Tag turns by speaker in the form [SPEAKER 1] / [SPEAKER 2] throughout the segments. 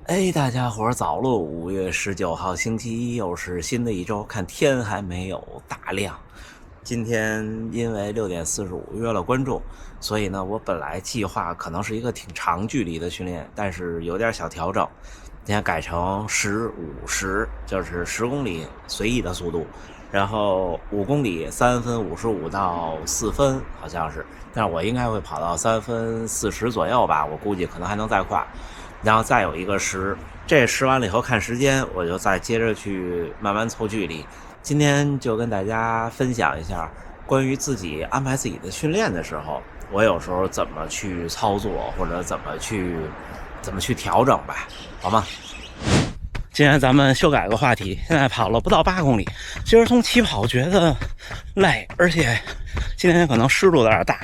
[SPEAKER 1] 哎，大家伙儿早喽！5月19号星期一，又是新的一周，看天还没有大亮。今天因为6:45约了观众，所以呢，我本来计划可能是一个挺长距离的训练，但是有点小调整，今天改成10-50，就是10公里随意的速度，然后5公里3分55到4分，好像是，但是我应该会跑到3分40左右吧，我估计可能还能再快。然后再有一个10，这10完了以后看时间，我就再接着去慢慢凑距离。今天就跟大家分享一下关于自己安排自己的训练的时候，我有时候怎么去操作，或者怎么去调整吧，好吗？今天咱们修改个话题，现在跑了不到8公里，其实从起跑觉得累，而且今天可能湿度有点大，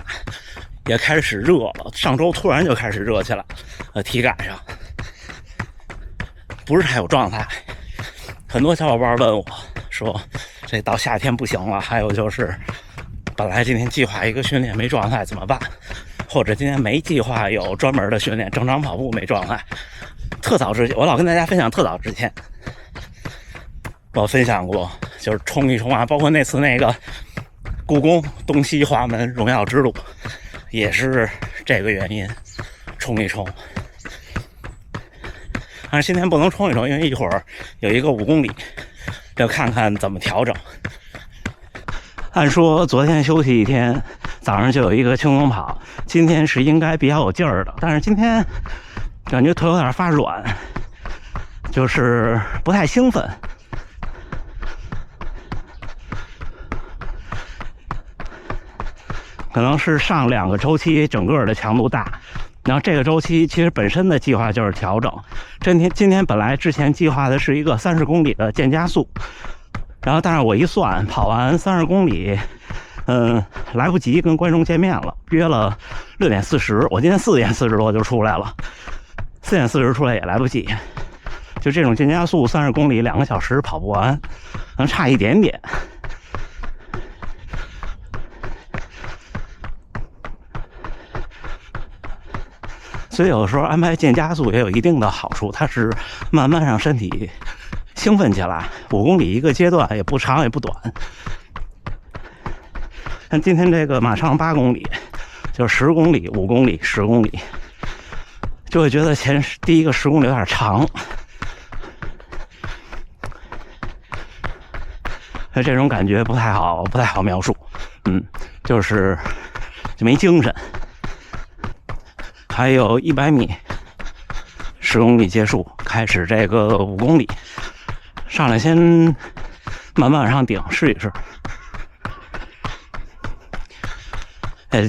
[SPEAKER 1] 也开始热了，上周突然就开始热起来，体感上不是太有状态。很多小伙伴问我说，这到夏天不行了，还有就是本来今天计划一个训练没状态怎么办，或者今天没计划有专门的训练，正常跑步没状态。特早之前，我老跟大家分享特早之前我分享过，就是冲一冲啊，包括那次那个故宫东西华门荣耀之路也是这个原因，冲一冲。但是今天不能冲一冲，因为一会儿有一个5公里，要看看怎么调整。按说昨天休息一天，早上就有一个轻松跑，今天是应该比较有劲儿的，但是今天感觉腿有点发软，就是不太兴奋。可能是上2个周期整个的强度大，然后这个周期其实本身的计划就是调整。今天本来之前计划的是一个30公里的渐加速，然后但是我一算，跑完30公里，来不及跟观众见面了，约了6:40，我今天4:40多就出来了，4:40出来也来不及。就这种渐加速30公里2个小时跑不完，能差一点点。所以有的时候安排渐加速也有一定的好处，它是慢慢让身体兴奋起来。5公里一个阶段，也不长也不短。像今天这个马上8公里，就是10公里、5公里、10公里，就会觉得第一个10公里有点长，这种感觉不太好描述。就是就没精神。还有100米，10公里结束，开始这个5公里，上来先慢慢往上顶，试一试。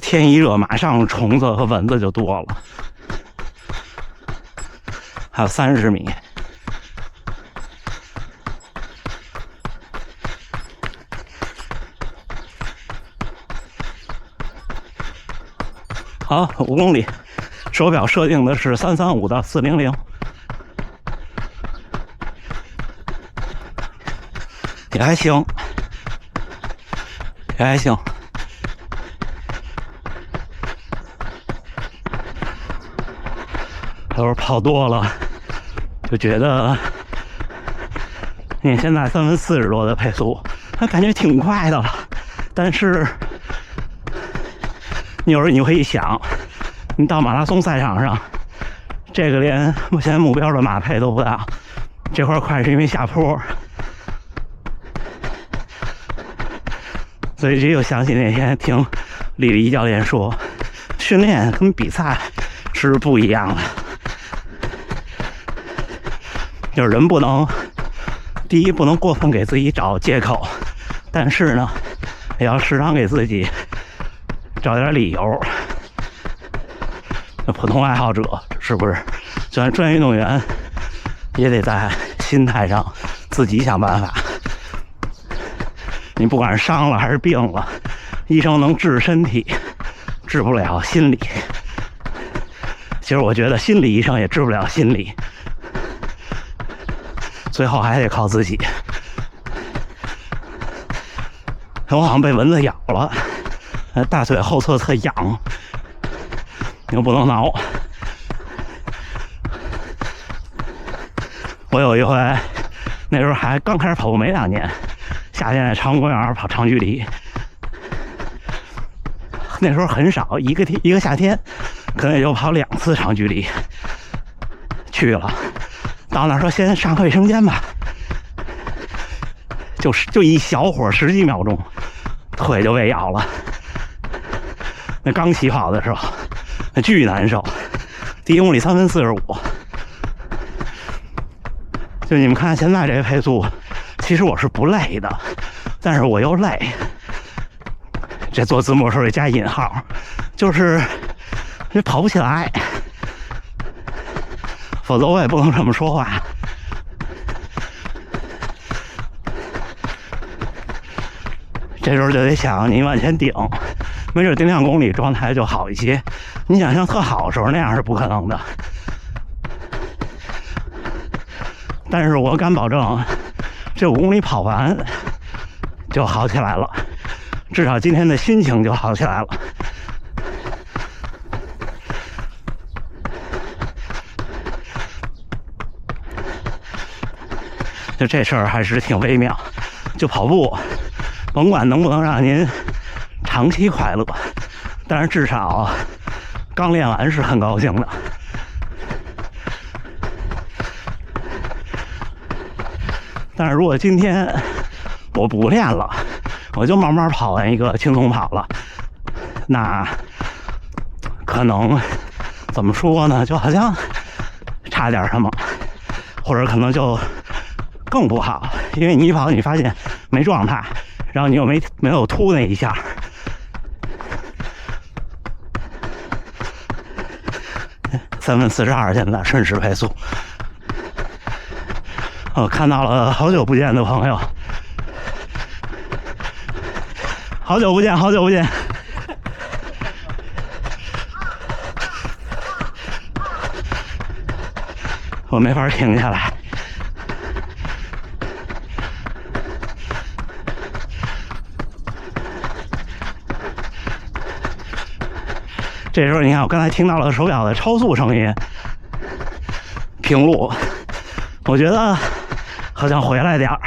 [SPEAKER 1] 天一热，马上虫子和蚊子就多了。还有30米，好，5公里。手表设定的是335到400，也还行，也还行。有时候跑多了，就觉得你现在3分40多的配速，感觉挺快的了。但是有时候你会一想，你到马拉松赛场上，这个连目前目标的马配都不到，这块快是因为下坡，所以这又想起那天听李黎教练说，训练跟比赛是不一样的，就是人不能，第一不能过分给自己找借口，但是呢，也要适当给自己找点理由。普通爱好者是不是？就算专业运动员，也得在心态上自己想办法。你不管是伤了还是病了，医生能治身体，治不了心理。其实我觉得心理医生也治不了心理，最后还得靠自己。我好像被蚊子咬了，大腿后侧特痒。又不能挠，
[SPEAKER 2] 我有一回，那时候还刚开始跑步没2年，夏天在长公园跑长距离，那时候很少，一个夏天可能也就跑2次长距离。去了，到那说先上个卫生间吧，就一小会儿10几秒钟，腿就被咬了。那刚起跑的时候，那巨难受，第1公里3分45。就你们看现在这个配速，其实我是不累的，但是我又累。这做字幕的时候也加引号，就是你跑不起来，否则我也不能这么说话。这时候就得想你往前顶，没准顶2公里状态就好一些。你想象特好的时候那样是不可能的，但是我敢保证，这5公里跑完就好起来了，至少今天的心情就好起来了。就这事儿还是挺微妙，就跑步，甭管能不能让您长期快乐，但是至少刚练完是很高兴的。但是如果今天我不练了，我就慢慢跑完一个轻松跑了，那可能怎么说呢，就好像差点什么，或者可能就更不好，因为你一跑你发现没状态，然后你又没有突那一下。3分42，现在瞬时配速。我看到了好久不见的朋友，好久不见，好久不见。我没法停下来。这时候你看，我刚才听到了手表的超速声音，平路，我觉得好像回来点儿。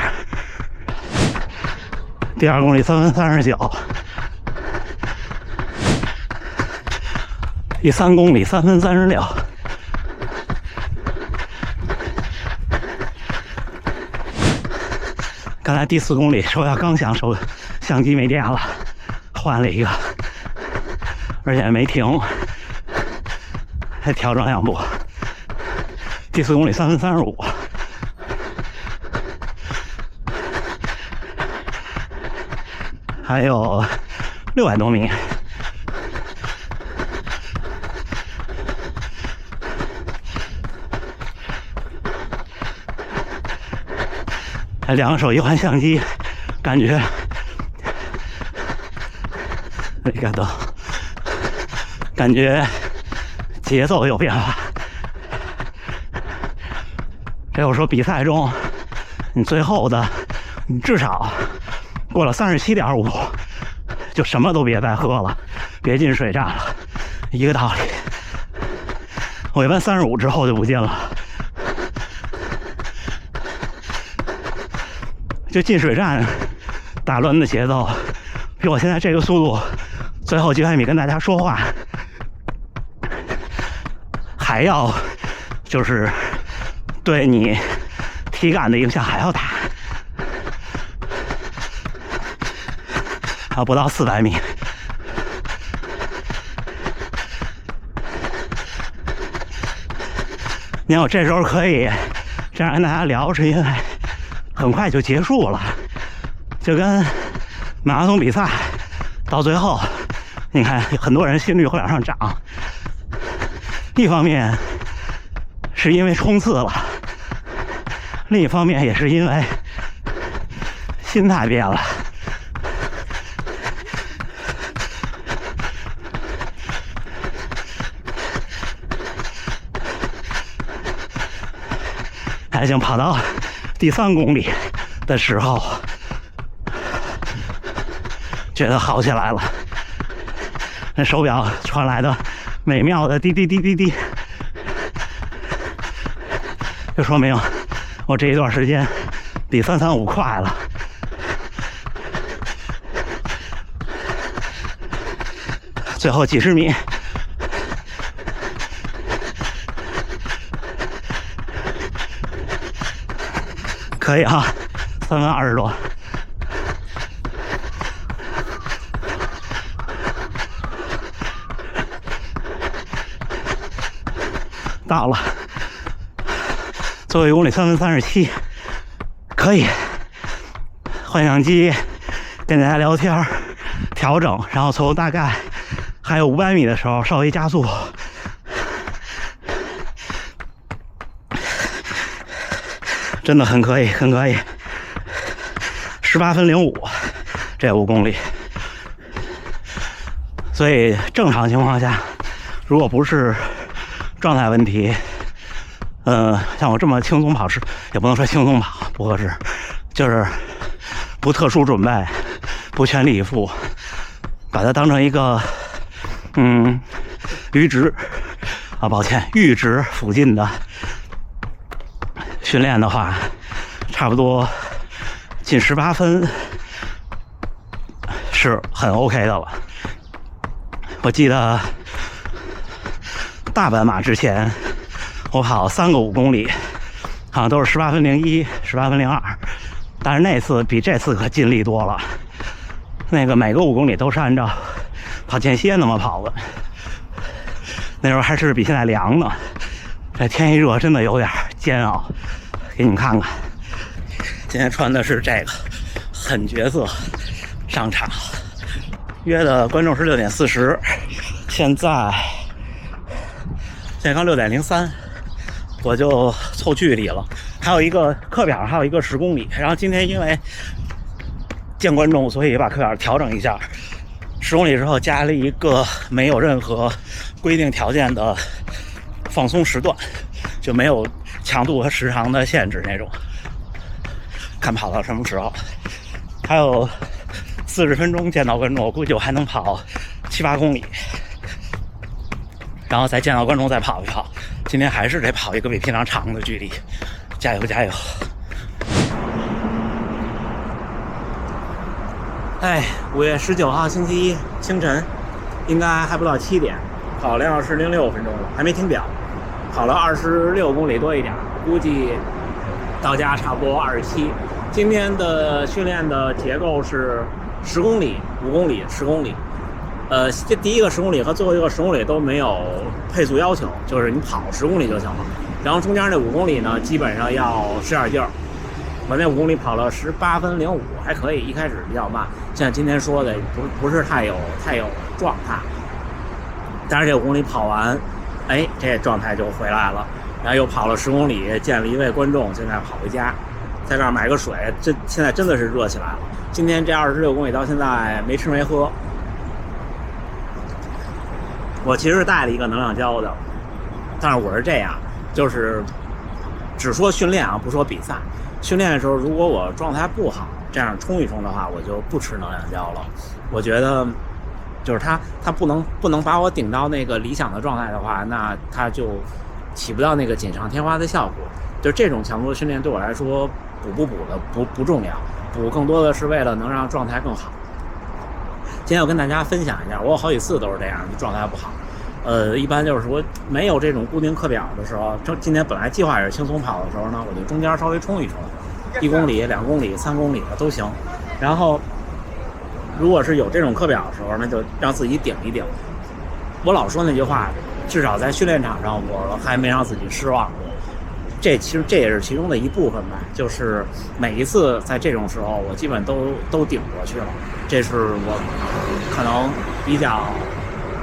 [SPEAKER 2] 第2公里3分39，第3公里3分36。刚才第4公里手表刚响，相机没电了，换了一个。而且没停，还调整2步。第4公里3分35，还有600多米。还2个手一换相机，感觉感觉节奏有变化。这我说比赛中，你最后的，你至少过了37.5，就什么都别再喝了，别进水站了，一个道理。我一般35之后就不进了，就进水站打乱的节奏，比我现在这个速度，最后几百米跟大家说话。还要就是对你体感的影响还要大，还有不到400米。你看我这时候可以这样跟大家聊，是因为很快就结束了，就跟马拉松比赛到最后，你看很多人心率会往上涨。一方面是因为冲刺了，另一方面也是因为心态变了。已经跑到第3公里的时候，觉得好起来了。那手表传来的美妙的滴滴滴滴滴，就说明我这一段时间比335快了。最后几十米，可以啊，3分20多。到了，最后1公里3分37，可以。换相机跟大家聊天调整，然后从大概还有500米的时候稍微加速，真的很可以，很可以。18分05，这5公里。所以正常情况下，如果不是状态问题，像我这么轻松跑是也不能说轻松跑不合适，就是不特殊准备，不全力以赴，把它当成一个阈值啊，抱歉，阈值附近的训练的话，差不多近18分是很 OK 的了。我记得大阪马之前我跑3个5公里，好像都是18分01、18分02，但是那次比这次可尽力多了。那个每个5公里都是按照跑间歇那么跑的，那时候还是比现在凉呢。这天一热真的有点煎熬，给你们看看。今天穿的是这个狠角色上场，约的观众是6点40，现在刚6点03，我就凑距离了。还有一个课表，还有一个10公里。然后今天因为见观众，所以把课表调整一下。10公里之后加了一个没有任何规定条件的放松时段，就没有强度和时长的限制那种。看跑到什么时候，还有40分钟见到观众，我估计我还能跑7、8公里，然后再见到观众再跑一跑。今天还是得跑一个比平常长的距离，加油加油！哎，5月19号星期一清晨，应该还不到7点，跑2小时06分钟了，还没停表，跑了26公里多一点，估计到家差不多27。今天的训练的结构是10公里、5公里、10公里。这第一个10公里和最后一个10公里都没有配速要求，就是你跑10公里就行了。然后中间那5公里呢，基本上要使点劲儿。我那5公里跑了18分05，还可以。一开始比较慢，像今天说的不是太有状态。但是这5公里跑完，哎，这状态就回来了。然后又跑了10公里，见了一位观众，现在跑回家，在这儿买个水。现在真的是热起来了。今天这26公里到现在没吃没喝。我其实带了一个能量胶的，但是我是这样，就是只说训练啊，不说比赛。训练的时候，如果我状态不好，这样冲一冲的话，我就不吃能量胶了。我觉得，就是它不能把我顶到那个理想的状态的话，那它就起不到那个锦上添花的效果。就这种强度的训练对我来说，补的不重要，补更多的是为了能让状态更好。今天我跟大家分享一下，我有好几次都是这样，状态不好。一般就是说没有这种固定课表的时候，今天本来计划也是轻松跑的时候呢，我就中间稍微冲一冲，1公里、2公里、3公里的都行。然后如果是有这种课表的时候，那就让自己顶一顶。我老说那句话，至少在训练场上我还没让自己失望过。其实这也是其中的一部分吧，就是每一次在这种时候，我基本都顶过去了。这是我可能比较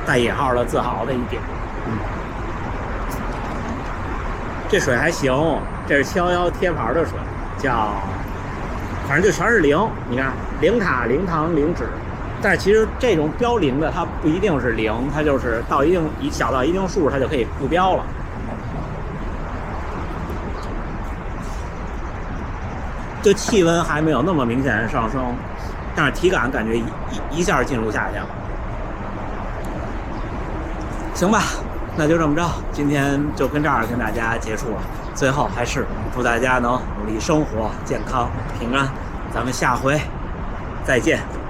[SPEAKER 2] 带引号的自豪的一点。这水还行，这是711贴牌的水，叫反正就全是0，你看0卡、0糖、0脂。但是其实这种标0的，它不一定是0，它就是小到一定数，它就可以不标了。就气温还没有那么明显的上升，但是体感感觉一下进入夏天了。行吧，那就这么着，今天就跟这儿跟大家结束了。
[SPEAKER 1] 最后还是祝大家能努力生活、健康、平安。咱们下回再见。